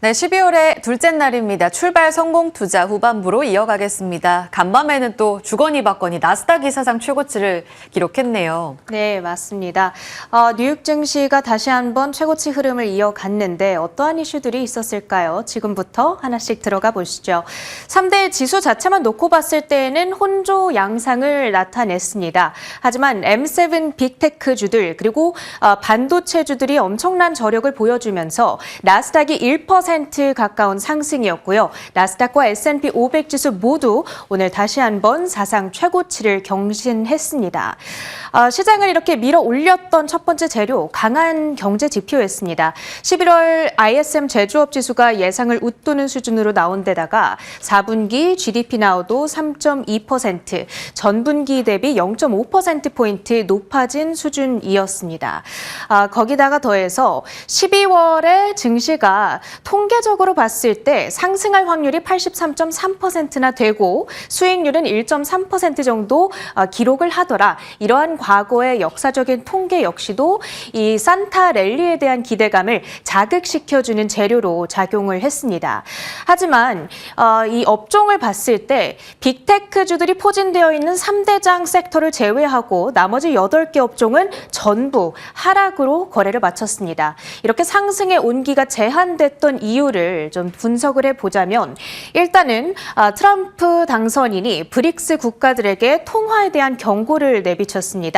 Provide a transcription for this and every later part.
네, 12월의 둘째 날입니다. 출발 성공 투자 후반부로 이어가겠습니다. 간밤에는 또 주거니 받거니 나스닥 이사상 최고치를 기록했네요. 네, 맞습니다. 뉴욕 증시가 다시 한번 최고치 흐름을 이어갔는데 어떠한 이슈들이 있었을까요? 지금부터 하나씩 들어가 보시죠. 3대 지수 자체만 놓고 봤을 때에는 혼조 양상을 나타냈습니다. 하지만 M7 빅테크 주들 그리고 반도체 주들이 엄청난 저력을 보여주면서 나스닥이 1% 가까운 상승이었고요. 나스닥과 S&P 500 지수 모두 오늘 다시 한번 사상 최고치를 경신했습니다. 시장을 이렇게 밀어 올렸던 첫 번째 재료, 강한 경제 지표였습니다. 11월 ISM 제조업 지수가 예상을 웃도는 수준으로 나온 데다가 4분기 GDP 나오도 3.2%, 전분기 대비 0.5%포인트 높아진 수준이었습니다. 거기다가 더해서 12월에 증시가 통계적으로 봤을 때 상승할 확률이 83.3%나 되고 수익률은 1.3% 정도 기록을 하더라. 이러한 과거의 역사적인 통계 역시도 이 산타 랠리에 대한 기대감을 자극시켜주는 재료로 작용을 했습니다. 하지만 이 업종을 봤을 때 빅테크주들이 포진되어 있는 3대장 섹터를 제외하고 나머지 8개 업종은 전부 하락으로 거래를 마쳤습니다. 이렇게 상승의 온기가 제한됐던 이유를 좀 분석을 해보자면 일단은 트럼프 당선인이 브릭스 국가들에게 통화에 대한 경고를 내비쳤습니다.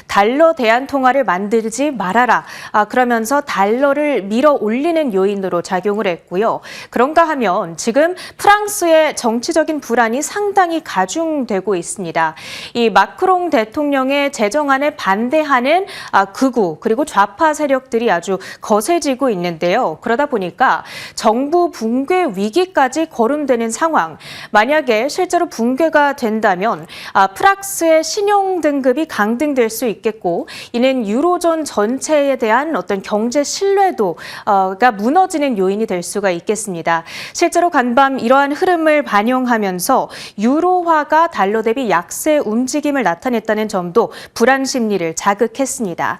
달러 대한 통화를 만들지 말아라. 그러면서 달러를 밀어 올리는 요인으로 작용을 했고요. 그런가 하면 지금 프랑스의 정치적인 불안이 상당히 가중되고 있습니다. 이 마크롱 대통령의 재정안에 반대하는 극우 그리고 좌파 세력들이 아주 거세지고 있는데요. 그러다 보니까 정부 붕괴 위기까지 거론되는 상황. 만약에 실제로 붕괴가 된다면 프랑스의 신용 등급이 강등될 수 있겠고 이는 유로존 전체에 대한 어떤 경제 신뢰도가 무너지는 요인이 될 수가 있겠습니다. 실제로 간밤 이러한 흐름을 반영하면서 유로화가 달러 대비 약세 움직임을 나타냈다는 점도 불안 심리를 자극했습니다.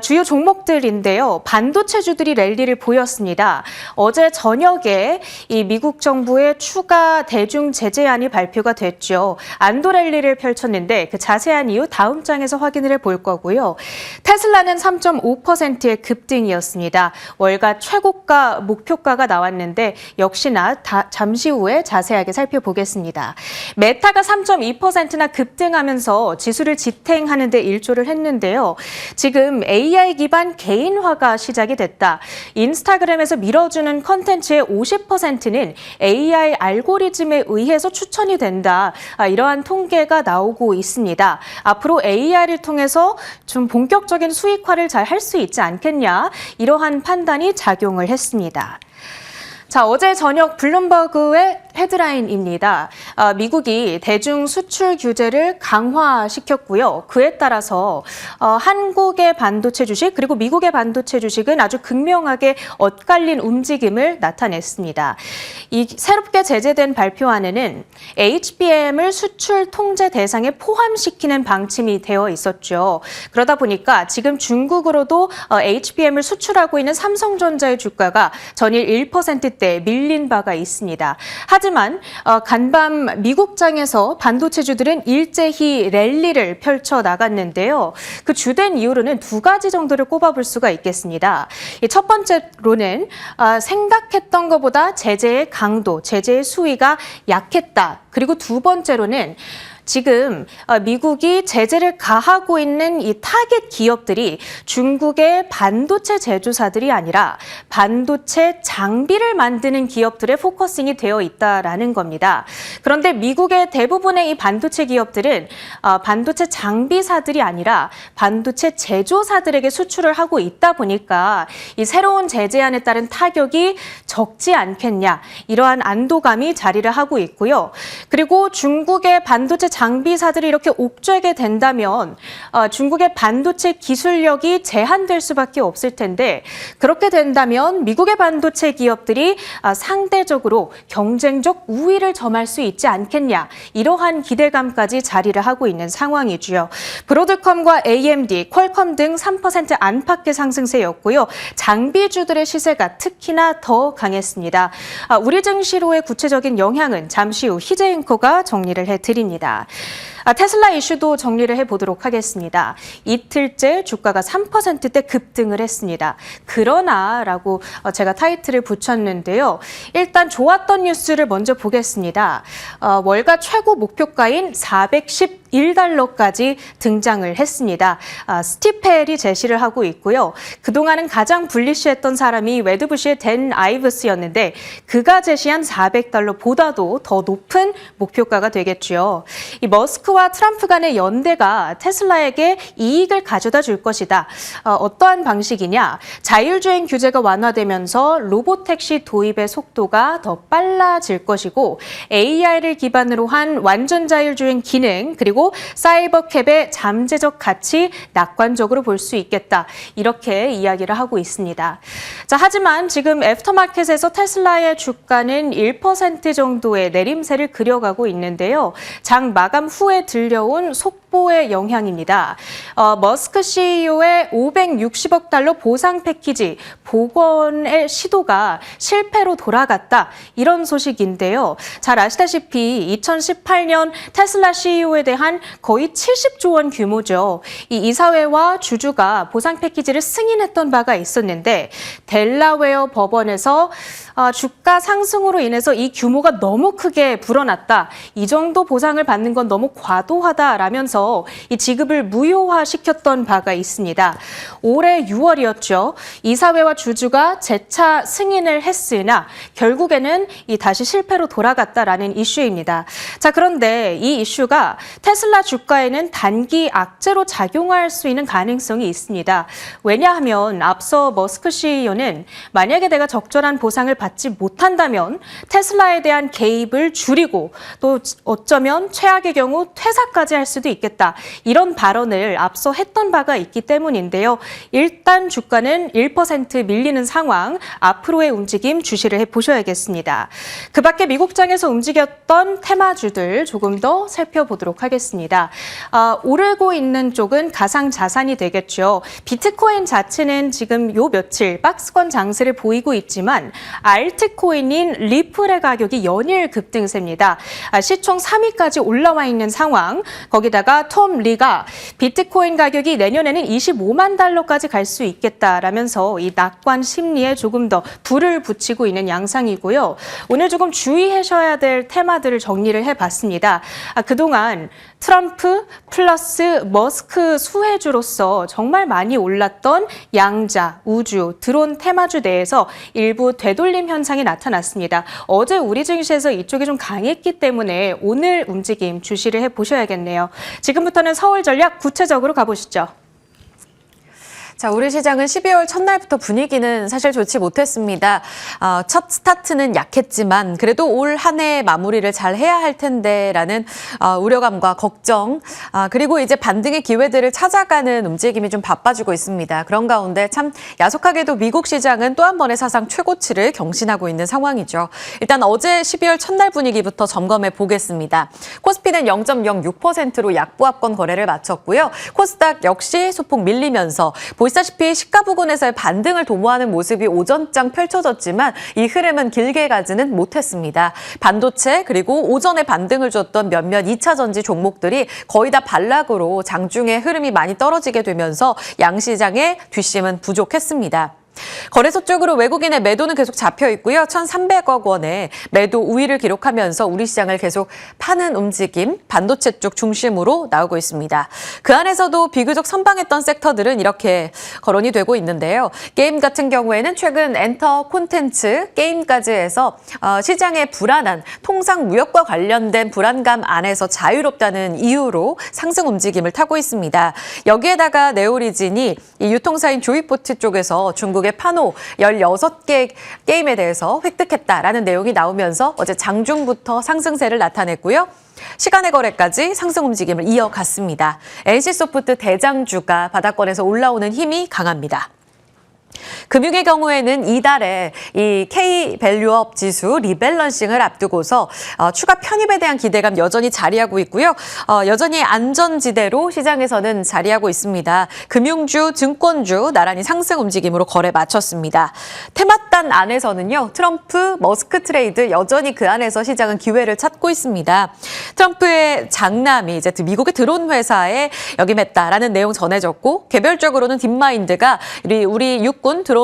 주요 종목들인데요. 반도체주들이 랠리를 보였습니다. 어제 저녁에 이 미국 정부의 추가 대중 제재안이 발표가 됐죠. 안도 랠리를 펼쳤는데 그 자세한 이유 다음 장에서 확인을 해볼 거고요. 테슬라는 3.5%의 급등이었습니다. 월가 최고가 목표가가 나왔는데 역시나 잠시 후에 자세하게 살펴보겠습니다. 메타가 3.2%나 급등하면서 지수를 지탱하는 데 일조를 했는데요. 지금 AI 기반 개인화가 시작이 됐다. 인스타그램에서 밀어주는 컨텐츠의 50%는 AI 알고리즘에 의해서 추천이 된다. 이러한 통계가 나오고 있습니다. 앞으로 AI를 통해서 좀 본격적인 수익화를 잘 할 수 있지 않겠냐. 이러한 판단이 작용을 했습니다. 자, 어제 저녁 블룸버그의 헤드라인입니다. 미국이 대중 수출 규제를 강화시켰고요. 그에 따라서 한국의 반도체 주식 그리고 미국의 반도체 주식은 아주 극명하게 엇갈린 움직임을 나타냈습니다. 이 새롭게 제재된 발표안에는 HBM을 수출 통제 대상에 포함시키는 방침이 되어 있었죠. 그러다 보니까 지금 중국으로도 HBM을 수출하고 있는 삼성전자의 주가가 전일 1%대 밀린 바가 있습니다. 하지만 간밤 미국장에서 반도체주들은 일제히 랠리를 펼쳐 나갔는데요. 그 주된 이유로는 두 가지 정도를 꼽아볼 수가 있겠습니다. 첫 번째로는 생각했던 것보다 제재의 강도, 제재의 수위가 약했다. 그리고 두 번째로는 지금 미국이 제재를 가하고 있는 이 타겟 기업들이 중국의 반도체 제조사들이 아니라 반도체 장비를 만드는 기업들의 포커싱이 되어 있다라는 겁니다. 그런데 미국의 대부분의 이 반도체 기업들은 반도체 장비사들이 아니라 반도체 제조사들에게 수출을 하고 있다 보니까 이 새로운 제재안에 따른 타격이 적지 않겠냐. 이러한 안도감이 자리를 하고 있고요. 그리고 중국의 반도체 장비사들이 이렇게 옥죄게 된다면 중국의 반도체 기술력이 제한될 수밖에 없을 텐데 그렇게 된다면 미국의 반도체 기업들이 상대적으로 경쟁적 우위를 점할 수 있지 않겠냐 이러한 기대감까지 자리를 하고 있는 상황이고요. 브로드컴과 AMD, 퀄컴 등 3% 안팎의 상승세였고요. 장비주들의 시세가 특히나 더 강했습니다. 우리 증시로의 구체적인 영향은 잠시 후 희재 앵커가 정리를 해드립니다. 테슬라 이슈도 정리를 해보도록 하겠습니다. 이틀째 주가가 3%대 급등을 했습니다. 그러나라고 제가 타이틀을 붙였는데요. 일단 좋았던 뉴스를 먼저 보겠습니다. 월가 최고 목표가인 411달러까지 등장을 했습니다. 스티브 헬이 제시를 하고 있고요. 그동안은 가장 불리시했던 사람이 웨드부시의 댄 아이브스였는데 그가 제시한 400달러보다도 더 높은 목표가가 되겠죠. 이 머스크와 트럼프 간의 연대가 테슬라에게 이익을 가져다 줄 것이다. 어떠한 방식이냐? 자율주행 규제가 완화되면서 로보택시 도입의 속도가 더 빨라질 것이고 AI를 기반으로 한 완전 자율주행 기능 그리고 사이버캡의 잠재적 가치 낙관적으로 볼 수 있겠다. 이렇게 이야기를 하고 있습니다. 자, 하지만 지금 애프터마켓에서 테슬라의 주가는 1% 정도의 내림세를 그려가고 있는데요. 장 마감 후에 들려온 속보의 영향입니다. 머스크 CEO의 560억 달러 보상 패키지 복원의 시도가 실패로 돌아갔다. 이런 소식인데요. 잘 아시다시피 2018년 테슬라 CEO에 대한 거의 70조 원 규모죠. 이 이사회와 주주가 보상 패키지를 승인했던 바가 있었는데 델라웨어 법원에서 주가 상승으로 인해서 이 규모가 너무 크게 불어났다. 이 정도 보상을 받는 건 너무 과도하다라면서 이 지급을 무효화시켰던 바가 있습니다. 올해 6월이었죠. 이사회와 주주가 재차 승인을 했으나 결국에는 다시 실패로 돌아갔다라는 이슈입니다. 자, 그런데 이 이슈가 테슬라 주가에는 단기 악재로 작용할 수 있는 가능성이 있습니다. 왜냐하면 앞서 머스크 CEO는 만약에 내가 적절한 보상을 받지 못한다면 테슬라에 대한 개입을 줄이고 또 어쩌면 최악의 경우 퇴사까지 할 수도 있겠다. 이런 발언을 앞서 했던 바가 있기 때문인데요. 일단 주가는 1% 밀리는 상황, 앞으로의 움직임 주시를 해보셔야겠습니다. 그 밖에 미국장에서 움직였던 테마주들 조금 더 살펴보도록 하겠습니다. 오르고 있는 쪽은 가상자산이 되겠죠. 비트코인 자체는 지금 요 며칠 박스권 장세를 보이고 있지만 알트코인인 리플의 가격이 연일 급등세입니다. 시총 3위까지 올라와 있는 상황. 거기다가 톰 리가 비트코인 가격이 내년에는 25만 달러까지 갈 수 있겠다라면서 이 낙관 심리에 조금 더 불을 붙이고 있는 양상이고요. 오늘 조금 주의하셔야 될 테마들을 정리를 해봤습니다. 그동안 트럼프 플러스 머스크 수혜주로서 정말 많이 올랐던 양자, 우주, 드론 테마주 내에서 일부 되돌림 현상이 나타났습니다. 어제 우리 증시에서 이쪽이 좀 강했기 때문에 오늘 움직임 주시를 해보셔야겠네요. 지금부터는 서울전략 구체적으로 가보시죠. 자, 우리 시장은 12월 첫날부터 분위기는 사실 좋지 못했습니다. 첫 스타트는 약했지만 그래도 올 한 해 마무리를 잘 해야 할 텐데라는 우려감과 걱정, 그리고 이제 반등의 기회들을 찾아가는 움직임이 좀 바빠지고 있습니다. 그런 가운데 참 야속하게도 미국 시장은 또 한 번의 사상 최고치를 경신하고 있는 상황이죠. 일단 어제 12월 첫날 분위기부터 점검해 보겠습니다. 코스피는 0.06%로 약보합권 거래를 마쳤고요. 코스닥 역시 소폭 밀리면서 보시다시피 시가 부근에서의 반등을 도모하는 모습이 오전장 펼쳐졌지만 이 흐름은 길게 가지는 못했습니다. 반도체 그리고 오전에 반등을 줬던 몇몇 2차 전지 종목들이 거의 다 반락으로 장중에 흐름이 많이 떨어지게 되면서 양시장의 뒷심은 부족했습니다. 거래소 쪽으로 외국인의 매도는 계속 잡혀 있고요. 1,300억 원의 매도 우위를 기록하면서 우리 시장을 계속 파는 움직임, 반도체 쪽 중심으로 나오고 있습니다. 그 안에서도 비교적 선방했던 섹터들은 이렇게 거론이 되고 있는데요. 게임 같은 경우에는 최근 엔터 콘텐츠, 게임까지 해서 시장의 불안한 통상 무역과 관련된 불안감 안에서 자유롭다는 이유로 상승 움직임을 타고 있습니다. 여기에다가 네오리진이 이 유통사인 조이포트 쪽에서 중국 중국의 판호 16개 게임에 대해서 획득했다라는 내용이 나오면서 어제 장중부터 상승세를 나타냈고요. 시간의 거래까지 상승 움직임을 이어갔습니다. NC소프트 대장주가 바닥권에서 올라오는 힘이 강합니다. 금융의 경우에는 이달에 이 K밸류업 지수 리밸런싱을 앞두고서 추가 편입에 대한 기대감 여전히 자리하고 있고요. 여전히 안전지대로 시장에서는 자리하고 있습니다. 금융주, 증권주 나란히 상승 움직임으로 거래 마쳤습니다. 테마단 안에서는요. 트럼프, 머스크 트레이드 여전히 그 안에서 시장은 기회를 찾고 있습니다. 트럼프의 장남이 이제 미국에 들어온 회사에 역임했다라는 내용 전해졌고 개별적으로는 딥마인드가 우리 육군 드론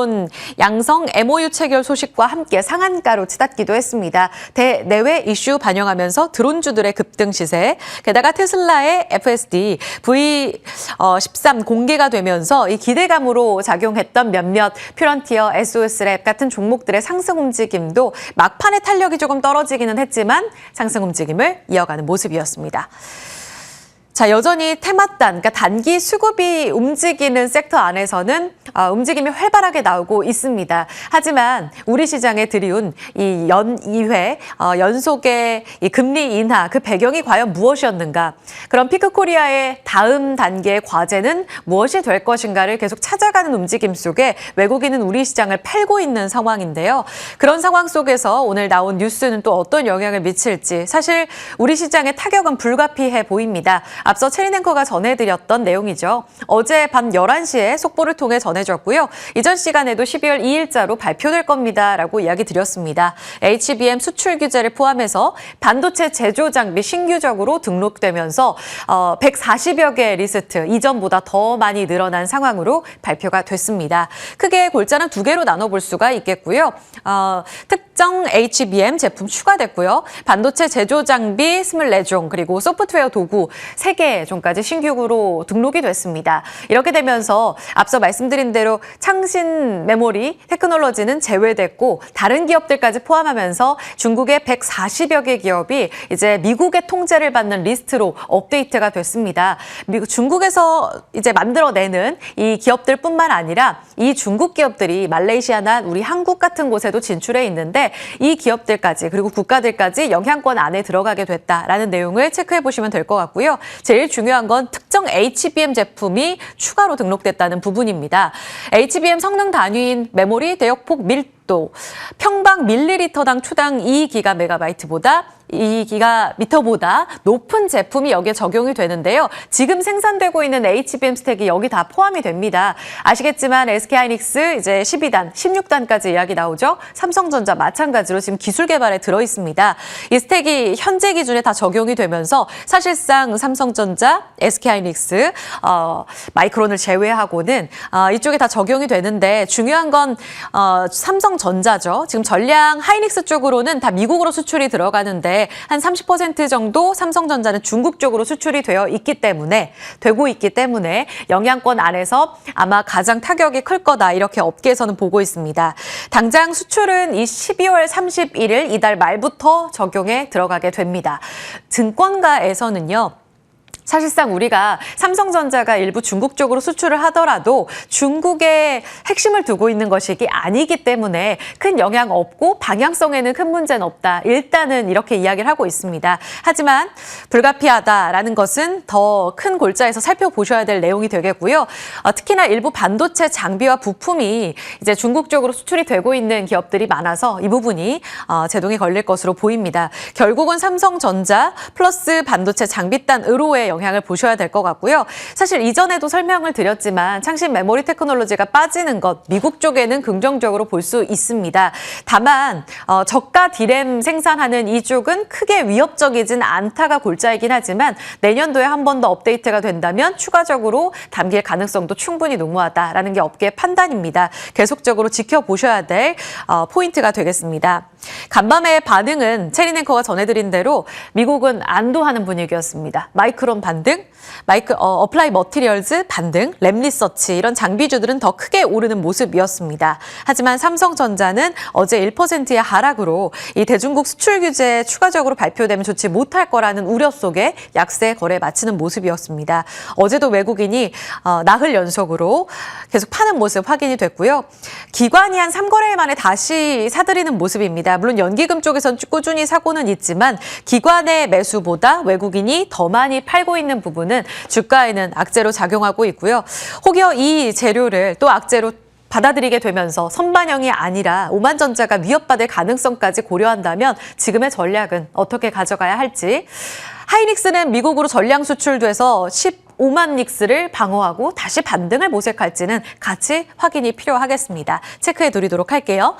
양성 MOU 체결 소식과 함께 상한가로 치닫기도 했습니다. 대내외 이슈 반영하면서 드론주들의 급등 시세, 게다가 테슬라의 FSD V13 공개가 되면서 이 기대감으로 작용했던 몇몇 퓨런티어, SOS랩 같은 종목들의 상승 움직임도 막판에 탄력이 조금 떨어지기는 했지만 상승 움직임을 이어가는 모습이었습니다. 자, 여전히 테마단, 그러니까 단기 수급이 움직이는 섹터 안에서는 움직임이 활발하게 나오고 있습니다. 하지만 우리 시장에 들이운 이 연 2회 연속의 이 금리 인하 그 배경이 과연 무엇이었는가? 그럼 피크코리아의 다음 단계의 과제는 무엇이 될 것인가를 계속 찾아가는 움직임 속에 외국인은 우리 시장을 팔고 있는 상황인데요. 그런 상황 속에서 오늘 나온 뉴스는 또 어떤 영향을 미칠지 사실 우리 시장의 타격은 불가피해 보입니다. 앞서 체리앵커가 전해드렸던 내용이죠. 어제 밤 11시에 속보를 통해 전해졌고요. 이전 시간에도 12월 2일자로 발표될 겁니다라고 이야기 드렸습니다. HBM 수출 규제를 포함해서 반도체 제조 장비 신규적으로 등록되면서 140여 개의 리스트, 이전보다 더 많이 늘어난 상황으로 발표가 됐습니다. 크게 골자는 두 개로 나눠볼 수가 있겠고요. 특정 HBM 제품 추가됐고요. 반도체 제조 장비 24종, 그리고 소프트웨어 도구 3개 종까지 신규로 등록이 됐습니다. 이렇게 되면서 앞서 말씀드린 대로 창신 메모리 테크놀로지는 제외됐고 다른 기업들까지 포함하면서 중국의 140여 개 기업이 이제 미국의 통제를 받는 리스트로 업데이트가 됐습니다. 중국에서 이제 만들어내는 이 기업들뿐만 아니라 이 중국 기업들이 말레이시아나 우리 한국 같은 곳에도 진출해 있는데 이 기업들까지 그리고 국가들까지 영향권 안에 들어가게 됐다라는 내용을 체크해 보시면 될 것 같고요. 제일 중요한 건 특정 HBM 제품이 추가로 등록됐다는 부분입니다. HBM 성능 단위인 메모리 대역폭 밀도 평방 밀리리터당 초당 2기가메가바이트보다 2기가미터보다 높은 제품이 여기에 적용이 되는데요. 지금 생산되고 있는 HBM 스택이 여기 다 포함이 됩니다. 아시겠지만 SK하이닉스 이제 12단, 16단까지 이야기 나오죠. 삼성전자 마찬가지로 지금 기술 개발에 들어 있습니다. 이 스택이 현재 기준에 다 적용이 되면서 사실상 삼성전자, SK하이닉스, 마이크론을 제외하고는 이쪽에 다 적용이 되는데 중요한 건 삼성전자죠. 지금 전량 하이닉스 쪽으로는 다 미국으로 수출이 들어가는데 한 30% 정도 삼성전자는 중국 쪽으로 수출이 되고 있기 때문에 영향권 안에서 아마 가장 타격이 클 거다 이렇게 업계에서는 보고 있습니다. 당장 수출은 이 12월 31일 이달 말부터 적용에 들어가게 됩니다. 증권가에서는요. 사실상 우리가 삼성전자가 일부 중국 쪽으로 수출을 하더라도 중국의 핵심을 두고 있는 것이 아니기 때문에 큰 영향 없고 방향성에는 큰 문제는 없다. 일단은 이렇게 이야기를 하고 있습니다. 하지만 불가피하다라는 것은 더 큰 골자에서 살펴보셔야 될 내용이 되겠고요. 특히나 일부 반도체 장비와 부품이 이제 중국 쪽으로 수출이 되고 있는 기업들이 많아서 이 부분이 제동이 걸릴 것으로 보입니다. 결국은 삼성전자 플러스 반도체 장비단으로의 영향을 보셔야 될 것 같고요. 사실 이전에도 설명을 드렸지만 창신 메모리 테크놀로지가 빠지는 것 미국 쪽에는 긍정적으로 볼 수 있습니다. 다만 저가 디램 생산하는 이쪽은 크게 위협적이진 않다가 골자이긴 하지만 내년도에 한 번 더 업데이트가 된다면 추가적으로 담길 가능성도 충분히 농후하다라는 게 업계의 판단입니다. 계속적으로 지켜보셔야 될 포인트가 되겠습니다. 간밤의 반응은 체리앵커가 전해드린 대로 미국은 안도하는 분위기였습니다. 마이크론 반등, 어플라이 머티리얼즈 반등, 램리서치 이런 장비주들은 더 크게 오르는 모습이었습니다. 하지만 삼성전자는 어제 1%의 하락으로 이 대중국 수출 규제 추가적으로 발표되면 좋지 못할 거라는 우려 속에 약세 거래 마치는 모습이었습니다. 어제도 외국인이 나흘 연속으로 계속 파는 모습 확인이 됐고요. 기관이 한 3거래일 만에 다시 사들이는 모습입니다. 물론 연기금 쪽에선 꾸준히 사고는 있지만 기관의 매수보다 외국인이 더 많이 팔고 있는 부분은 주가에는 악재로 작용하고 있고요. 혹여 이 재료를 또 악재로 받아들이게 되면서 선반영이 아니라 오만전자가 위협받을 가능성까지 고려한다면 지금의 전략은 어떻게 가져가야 할지. 하이닉스는 미국으로 전량 수출돼서 15만 닉스를 방어하고 다시 반등을 모색할지는 같이 확인이 필요하겠습니다. 체크해 드리도록 할게요.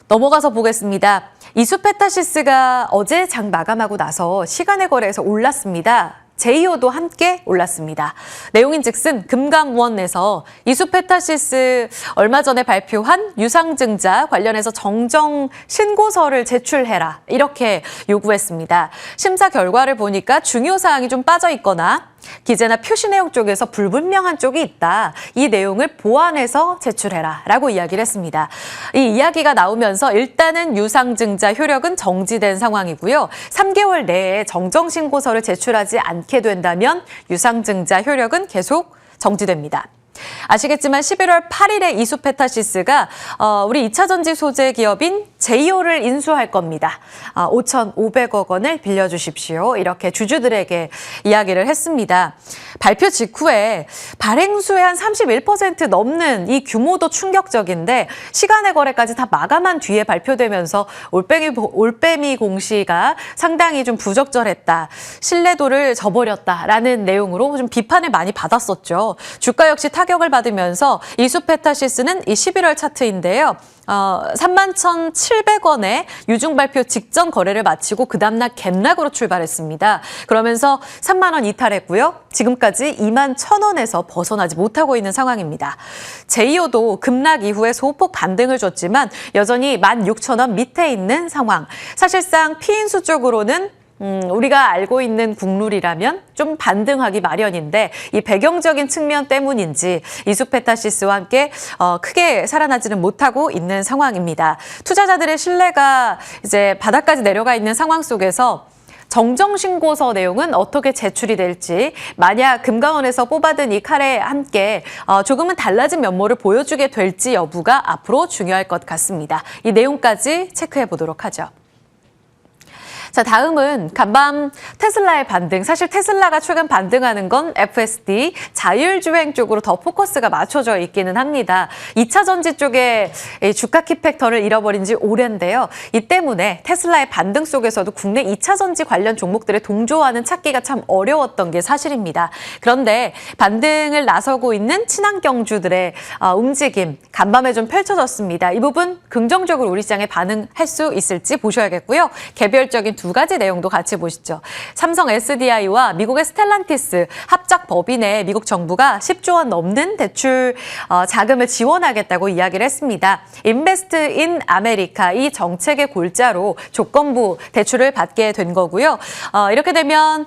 넘어가서 보겠습니다. 이수페타시스가 어제 장 마감하고 나서 시간의 거래에서 올랐습니다. 제이오도 함께 올랐습니다. 내용인즉슨 금감원에서 이수페타시스 얼마 전에 발표한 유상증자 관련해서 정정 신고서를 제출해라 이렇게 요구했습니다. 심사 결과를 보니까 중요 사항이 좀 빠져 있거나 기재나 표시 내용 쪽에서 불분명한 쪽이 있다. 이 내용을 보완해서 제출해라 라고 이야기를 했습니다. 이 이야기가 나오면서 일단은 유상증자 효력은 정지된 상황이고요. 3개월 내에 정정신고서를 제출하지 않게 된다면 유상증자 효력은 계속 정지됩니다. 아시겠지만 11월 8일에 이수페타시스가 우리 2차전지 소재 기업인 제이오를 인수할 겁니다. 5,500억 원을 빌려주십시오. 이렇게 주주들에게 이야기를 했습니다. 발표 직후에 발행수의 한 31% 넘는 이 규모도 충격적인데 시간의 거래까지 다 마감한 뒤에 발표되면서 올빼미 공시가 상당히 좀 부적절했다. 신뢰도를 저버렸다라는 내용으로 좀 비판을 많이 받았었죠. 주가 역시 타격을 받으면서 이수페타시스는 이 11월 차트인데요. 31,700원에 유중 발표 직전 거래를 마치고 그 다음날 갭락으로 출발했습니다. 그러면서 3만 원 이탈했고요. 지금까지 2만 1,000원에서 벗어나지 못하고 있는 상황입니다. 제이오도 급락 이후에 소폭 반등을 줬지만 여전히 16,000원 밑에 있는 상황. 사실상 피인수 쪽으로는 우리가 알고 있는 국룰이라면 좀 반등하기 마련인데 이 배경적인 측면 때문인지 이수페타시스와 함께 크게 살아나지는 못하고 있는 상황입니다. 투자자들의 신뢰가 이제 바닥까지 내려가 있는 상황 속에서 정정신고서 내용은 어떻게 제출이 될지 만약 금감원에서 뽑아든 이 칼에 함께 조금은 달라진 면모를 보여주게 될지 여부가 앞으로 중요할 것 같습니다. 이 내용까지 체크해 보도록 하죠. 자, 다음은 간밤 테슬라의 반등. 사실 테슬라가 최근 반등하는 건 FSD, 자율주행 쪽으로 더 포커스가 맞춰져 있기는 합니다. 2차 전지 쪽에 주가 키팩터를 잃어버린 지 오랜데요. 이 때문에 테슬라의 반등 속에서도 국내 2차 전지 관련 종목들의 동조화는 찾기가 참 어려웠던 게 사실입니다. 그런데 반등을 나서고 있는 친환경주들의 움직임, 간밤에 좀 펼쳐졌습니다. 이 부분 긍정적으로 우리 시장에 반응할 수 있을지 보셔야겠고요. 개별적인 두 가지 내용도 같이 보시죠. 삼성 SDI와 미국의 스텔란티스 합작 법인에 미국 정부가 10조 원 넘는 대출 자금을 지원하겠다고 이야기를 했습니다. 인베스트 인 아메리카 이 정책의 골자로 조건부 대출을 받게 된 거고요. 이렇게 되면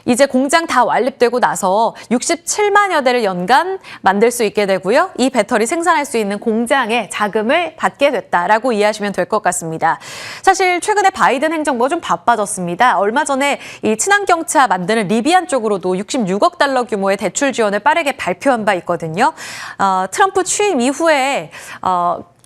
이제 공장 다 완립되고 나서 67만여 대를 연간 만들 수 있게 되고요. 이 배터리 생산할 수 있는 공장에 자금을 받게 됐다라고 이해하시면 될 것 같습니다. 사실 최근에 바이든 행정부가 좀 바빠졌습니다. 얼마 전에 이 친환경차 만드는 리비안 쪽으로도 66억 달러 규모의 대출 지원을 빠르게 발표한 바 있거든요. 트럼프 취임 이후에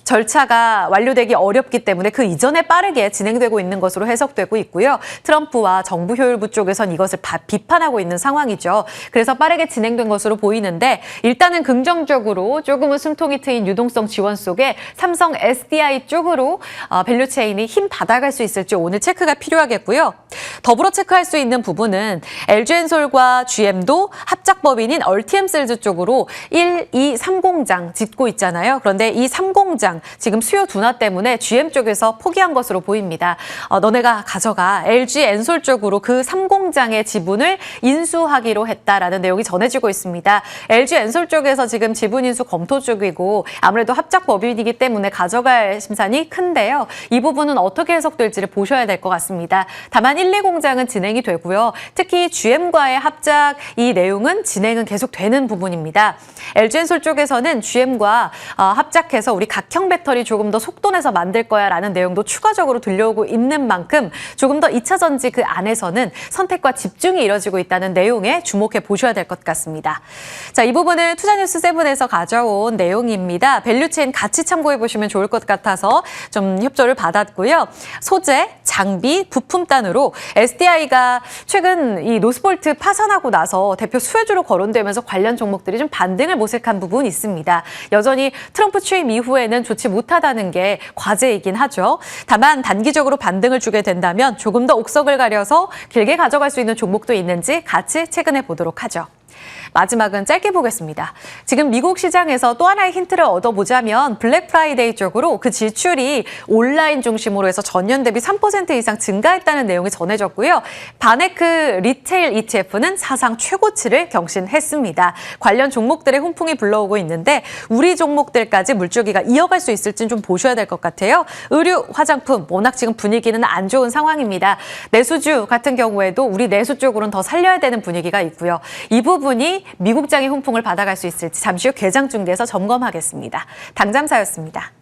절차가 완료되기 어렵기 때문에 그 이전에 빠르게 진행되고 있는 것으로 해석되고 있고요. 트럼프와 정부 효율부 쪽에선 이것을 비판하고 있는 상황이죠. 그래서 빠르게 진행된 것으로 보이는데 일단은 긍정적으로 조금은 숨통이 트인 유동성 지원 속에 삼성 SDI 쪽으로 밸류체인이 힘 받아갈 수 있을지 오늘 체크가 필요하겠고요. 더불어 체크할 수 있는 부분은 LG엔솔과 GM도 합작법인인 얼티엠셀즈 쪽으로 1, 2, 3공장 짓고 있잖아요. 그런데 이 3공장 있지만 지금 수요 둔화 때문에 GM 쪽에서 포기한 것으로 보입니다. 너네가 가져가 LG 엔솔 쪽으로 그 3공장의 지분을 인수하기로 했다라는 내용이 전해지고 있습니다. LG 엔솔 쪽에서 지금 지분 인수 검토 중이고 아무래도 합작 법인이기 때문에 가져갈 심산이 큰데요. 이 부분은 어떻게 해석될지를 보셔야 될 것 같습니다. 다만 1, 2공장은 진행이 되고요. 특히 GM과의 합작 이 내용은 진행은 계속 되는 부분입니다. LG엔솔 쪽에서는 GM과 합작해서 우리 각형 배터리 조금 더 속도내서 만들 거야라는 내용도 추가적으로 들려오고 있는 만큼 조금 더 2차 전지 그 안에서는 선택과 집중이 이뤄지고 있다는 내용에 주목해 보셔야 될 것 같습니다. 자, 이 부분은 투자뉴스 7에서 가져온 내용입니다. 밸류체인 같이 참고해 보시면 좋을 것 같아서 좀 협조를 받았고요. 소재, 장비, 부품단으로 SDI가 최근 이 노스볼트 파산하고 나서 대표 수혜주로 거론되면서 관련 종목들이 좀 반등을 모색한 부분이 있습니다. 여전히 트럼프 취임 이후에는 좋지 못하다는 게 과제이긴 하죠. 다만 단기적으로 반등을 주게 된다면 조금 더 옥석을 가려서 길게 가져갈 수 있는 종목도 있는지 같이 체크해 보도록 하죠. 마지막은 짧게 보겠습니다. 지금 미국 시장에서 또 하나의 힌트를 얻어보자면 블랙 프라이데이 쪽으로 그 지출이 온라인 중심으로 해서 전년 대비 3% 이상 증가했다는 내용이 전해졌고요. 바네크 리테일 ETF는 사상 최고치를 경신했습니다. 관련 종목들의 훈풍이 불러오고 있는데 우리 종목들까지 물줄기가 이어갈 수 있을지는 좀 보셔야 될 것 같아요. 의류, 화장품, 워낙 지금 분위기는 안 좋은 상황입니다. 내수주 같은 경우에도 우리 내수 쪽으로는 더 살려야 되는 분위기가 있고요. 이 부분이 미국장의 훈풍을 받아갈 수 있을지 잠시 후 개장 중계에서 점검하겠습니다. 당잠사였습니다.